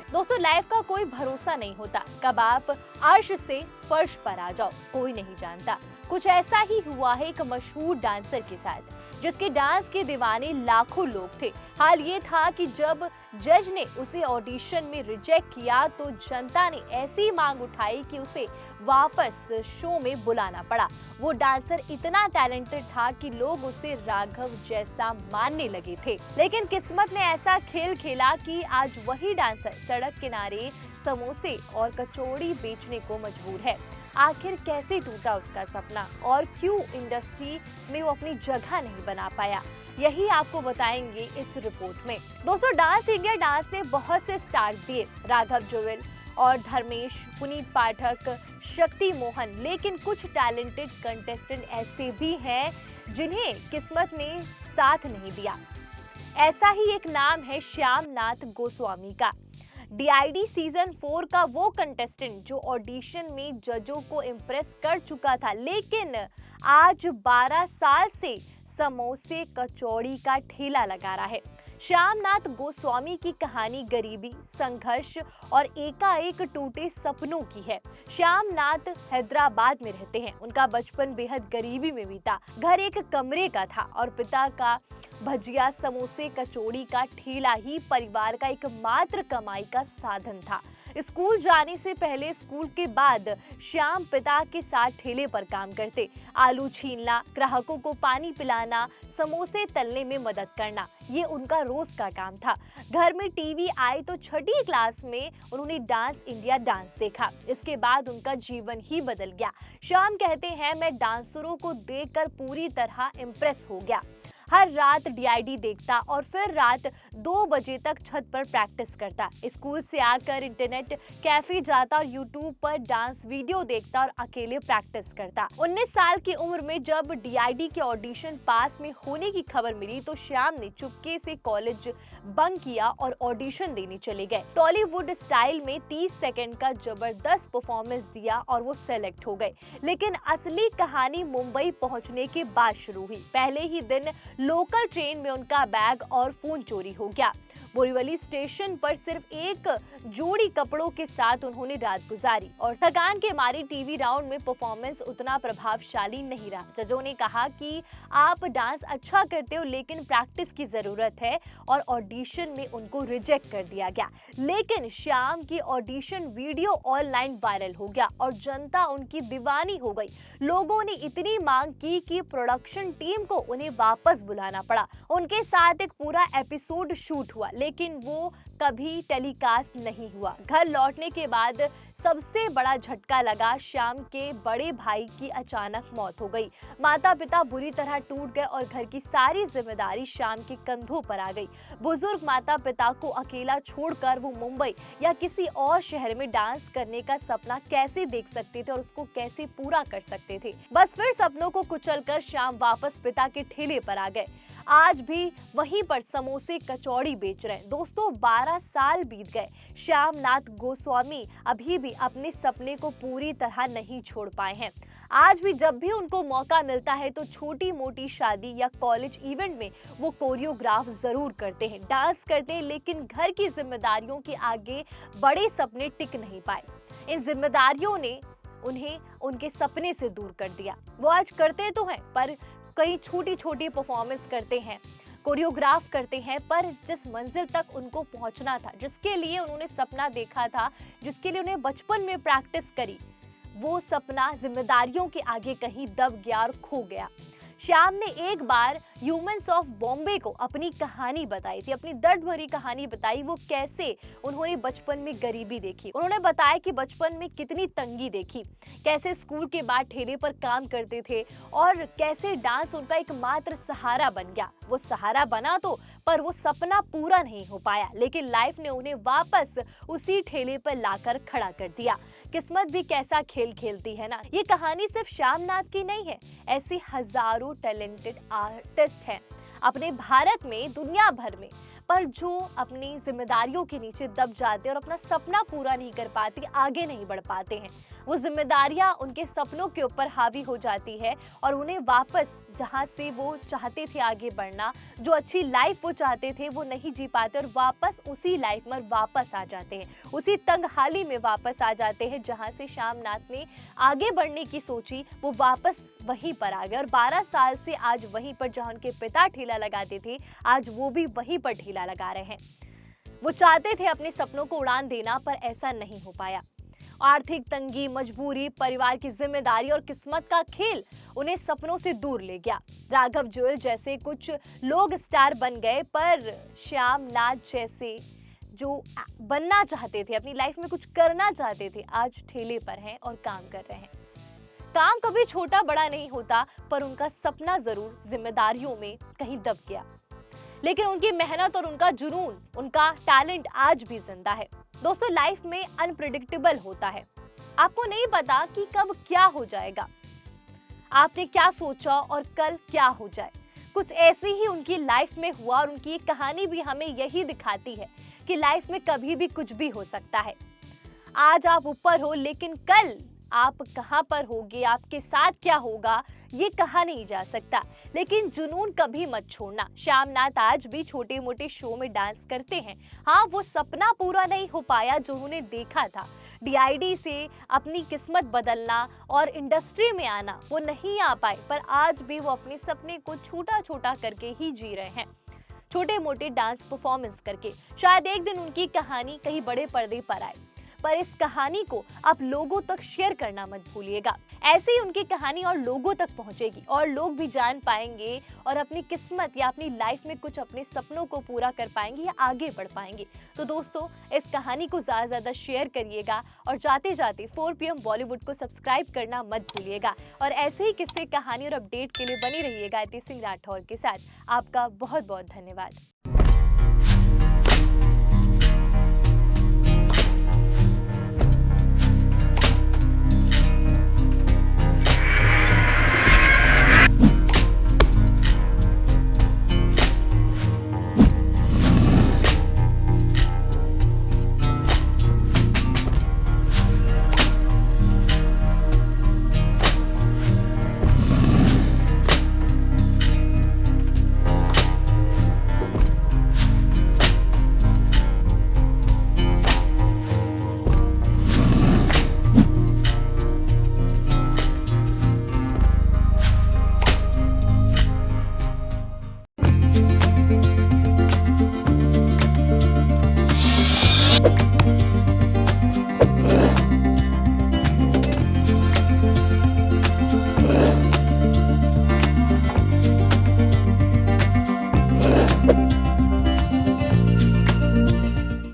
दोस्तों लाइफ का कोई भरोसा नहीं होता, कब आप अर्श से फर्श पर आ जाओ कोई नहीं जानता। कुछ ऐसा ही हुआ है एक मशहूर डांसर के साथ, जिसके डांस के दीवाने लाखों लोग थे। हाल ये था कि जब जज ने उसे ऑडिशन में रिजेक्ट किया तो जनता ने ऐसी मांग उठाई कि उसे वापस शो में बुलाना पड़ा। वो डांसर इतना टैलेंटेड था कि लोग उसे राघव जैसा मानने लगे थे। लेकिन किस्मत ने ऐसा खेल खेला कि आज वही डांसर सड़क किनारे समोसे और कचौड़ी बेचने को मजबूर है। आखिर कैसे टूटा उसका सपना और क्यों इंडस्ट्री में वो अपनी जगह नहीं बना पाया, यही आपको बताएंगे इस रिपोर्ट में। दोस्तों डांस इंडिया डांस ने बहुत से स्टार्स दिए, राघव जुएल और धर्मेश, पुनीत पाठक, शक्ति मोहन, लेकिन कुछ टैलेंटेड कंटेस्टेंट ऐसे भी हैं जिन्हें किस्मत ने साथ नहीं दिया। ऐसा ही एक नाम है श्यामनाथ गोस्वामी का। डीआईडी सीजन 4 का वो कंटेस्टेंट जो ऑडिशन में जजों को इम्प्रेस कर चुका था, लेकिन आज 12 साल से समोसे कचौड़ी का ठेला लगा रहा है। श्यामनाथ गोस्वामी की कहानी गरीबी, संघर्ष और एकाएक टूटे सपनों की है। श्यामनाथ हैदराबाद में रहते हैं। उनका बचपन बेहद गरीबी में बीता। घर एक कमरे का था और पिता का भजिया, समोसे, कचौड़ी का ठेला ही परिवार का एकमात्र कमाई का साधन था। स्कूल जाने से पहले, स्कूल के बाद श्याम पिता के साथ ठेले पर काम करते। आलू छीलना, ग्राहकों को पानी पिलाना, समोसे तलने में मदद करना, ये उनका रोज का काम था। घर में टीवी आई तो छठी क्लास में उन्होंने डांस इंडिया डांस देखा। इसके बाद उनका जीवन ही बदल गया। श्याम कहते हैं, मैं डांसरों को देखकर पूरी तरह इम्प्रेस हो गया। हर रात डीआईडी देखता और फिर रात 2 बजे तक छत पर प्रैक्टिस करता। स्कूल से आकर इंटरनेट कैफे जाता और यूट्यूब पर डांस वीडियो देखता और अकेले प्रैक्टिस करता। 19 साल की उम्र में जब डीआईडी के ऑडिशन पास में होने की खबर मिली तो श्याम ने चुपके से कॉलेज बंक किया और ऑडिशन देने चले गए। टॉलीवुड स्टाइल में 30 सेकंड का जबरदस्त परफॉर्मेंस दिया और वो सेलेक्ट हो गए। लेकिन असली कहानी मुंबई पहुंचने के बाद शुरू हुई। पहले ही दिन लोकल ट्रेन में उनका बैग और फोन चोरी हो गया। बोरीवली स्टेशन पर सिर्फ एक जोड़ी कपड़ों के साथ उन्होंने रात गुजारी और थकान के मारे टीवी राउंड में परफॉर्मेंस उतना प्रभावशाली नहीं रहा। जजों ने कहा कि आप डांस अच्छा करते हो लेकिन प्रैक्टिस की जरूरत है और ऑडिशन में उनको रिजेक्ट कर दिया गया। लेकिन श्याम की ऑडिशन वीडियो ऑनलाइन वायरल हो गया और जनता उनकी दीवानी हो गई। लोगों ने इतनी मांग की कि प्रोडक्शन टीम को उन्हें वापस बुलाना पड़ा। उनके साथ एक पूरा एपिसोड शूट हुआ लेकिन वो कभी टेलीकास्ट नहीं हुआ। घर लौटने के बाद सबसे बड़ा झटका लगा, श्याम के बड़े भाई की अचानक मौत हो गई। माता पिता बुरी तरह टूट गए और घर की सारी जिम्मेदारी श्याम के कंधों पर आ गई। बुजुर्ग माता पिता को अकेला छोड़कर वो मुंबई या किसी और शहर में डांस करने का सपना कैसे देख सकते थे और उसको कैसे पूरा कर सकते थे। बस फिर सपनों को कुचलकर श्याम वापस पिता के ठेले पर आ गए। आज भी वहीं पर समोसे कचौड़ी बेच रहे हैं। दोस्तों 12 साल बीत गए, श्यामनाथ गोस्वामी अभी भी अपने सपने को पूरी तरह नहीं छोड़ पाए हैं। आज भी जब भी उनको मौका मिलता है तो छोटी मोटी शादी या कॉलेज इवेंट में वो कोरियोग्राफ जरूर करते हैं, डांस करते हैं, लेकिन घर की जिम्मेदारियों के आगे बड़े सपने टिक नहीं पाए। इन जिम्मेदारियों ने उन्हें उनके सपने से दूर कर दिया। वो आज करते तो हैं पर कई छोटी छोटी परफॉर्मेंस करते हैं, कोरियोग्राफ करते हैं, पर जिस मंजिल तक उनको पहुंचना था, जिसके लिए उन्होंने सपना देखा था, जिसके लिए उन्हें बचपन में प्रैक्टिस करी, वो सपना जिम्मेदारियों के आगे कहीं दब गया और खो गया। श्याम ने एक बार ह्यूमंस ऑफ बॉम्बे को अपनी कहानी बताई थी, अपनी दर्द भरी कहानी बताई, वो कैसे उन्होंने बचपन में गरीबी देखी। उन्होंने बताया कि बचपन में कितनी तंगी देखी, कैसे स्कूल के बाद ठेले पर काम करते थे और कैसे डांस उनका एकमात्र सहारा बन गया। वो सहारा बना तो पर वो सपना पूरा नहीं हो पाया, लेकिन लाइफ ने उन्हें वापस उसी ठेले पर लाकर खड़ा कर दिया। किस्मत भी कैसा खेल खेलती है ना। ये कहानी सिर्फ श्यामनाथ की नहीं है, ऐसे हजारों टैलेंटेड आर्टिस्ट हैं अपने भारत में, दुनिया भर में, पर जो अपनी जिम्मेदारियों के नीचे दब जाते हैं और अपना सपना पूरा नहीं कर पाते, आगे नहीं बढ़ पाते हैं। वो जिम्मेदारियां उनके सपनों के ऊपर हावी हो जाती है और उन्हें वापस जहां से वो चाहते थे आगे बढ़ना, जो अच्छी लाइफ वो चाहते थे वो नहीं जी पाते और वापस उसी लाइफ में वापस आ जाते हैं, उसी तंगहाली में वापस आ जाते हैं जहां से श्यामनाथ ने आगे बढ़ने की सोची। वो वापस वहीं पर आ गए और 12 साल से आज वहीं पर जहां उनके पिता ठेला लगाते थे, आज वो भी वहीं पर ठेला लगा रहे हैं। वो चाहते थे अपने सपनों को उड़ान देना, पर ऐसा नहीं हो पाया। आर्थिक तंगी, मजबूरी, परिवार की जिम्मेदारी और किस्मत का खेल उन्हें सपनों से दूर ले गया। राघव जुएल जैसे कुछ लोग स्टार बन गए, पर श्यामनाथ जैसे जो बनना चाहते थे, अपनी लाइफ में कुछ करना चाहते थे, आज ठेले पर हैं और काम कर रहे हैं। काम कभी छोटा बड़ा नहीं होता, पर उनका सपना जरूर जिम्मेदारियों में कहीं दब गया। लेकिन उनकी मेहनत और उनका जुनून, उनका टैलेंट आज भी जिंदा है। दोस्तों, लाइफ में अनप्रेडिक्टेबल होता है। आपको नहीं पता कि कब क्या हो जाएगा, आपने क्या सोचा और कल क्या हो जाए। कुछ ऐसे ही उनकी लाइफ में हुआ और उनकी कहानी भी हमें यही दिखाती है कि लाइफ में कभी भी कुछ भी हो सकता है। आज आप ऊपर हो, लेकिन कल आप कहां पर होगे, आपके साथ क्या होगा, ये कहा नहीं जा सकता। लेकिन जुनून कभी मत छोड़ना। श्यामनाथ आज भी छोटे मोटे शो में डांस करते हैं। हाँ, वो सपना पूरा नहीं हो पाया जो उन्होंने देखा था, डीआईडी से अपनी किस्मत बदलना और इंडस्ट्री में आना, वो नहीं आ पाए, पर आज भी वो अपने सपने को छोटा छोटा करके ही जी रहे हैं, छोटे मोटे डांस परफॉर्मेंस करके। शायद एक दिन उनकी कहानी कहीं बड़े पर्दे पर आए, पर इस कहानी को आप लोगों तक शेयर करना मत भूलिएगा। ऐसे ही उनकी कहानी और लोगों तक पहुंचेगी और लोग भी जान पाएंगे और अपनी किस्मत या अपनी लाइफ में कुछ अपने सपनों को पूरा कर पाएंगे या आगे बढ़ पाएंगे। तो दोस्तों, इस कहानी को ज़्यादा से ज़्यादा शेयर करिएगा और जाते जाते 4 PM बॉलीवुड को सब्सक्राइब करना मत भूलिएगा। और ऐसे ही किस्से, कहानी और अपडेट के लिए बनी रहिएगा इति सिंह राठौर के साथ। आपका बहुत बहुत धन्यवाद।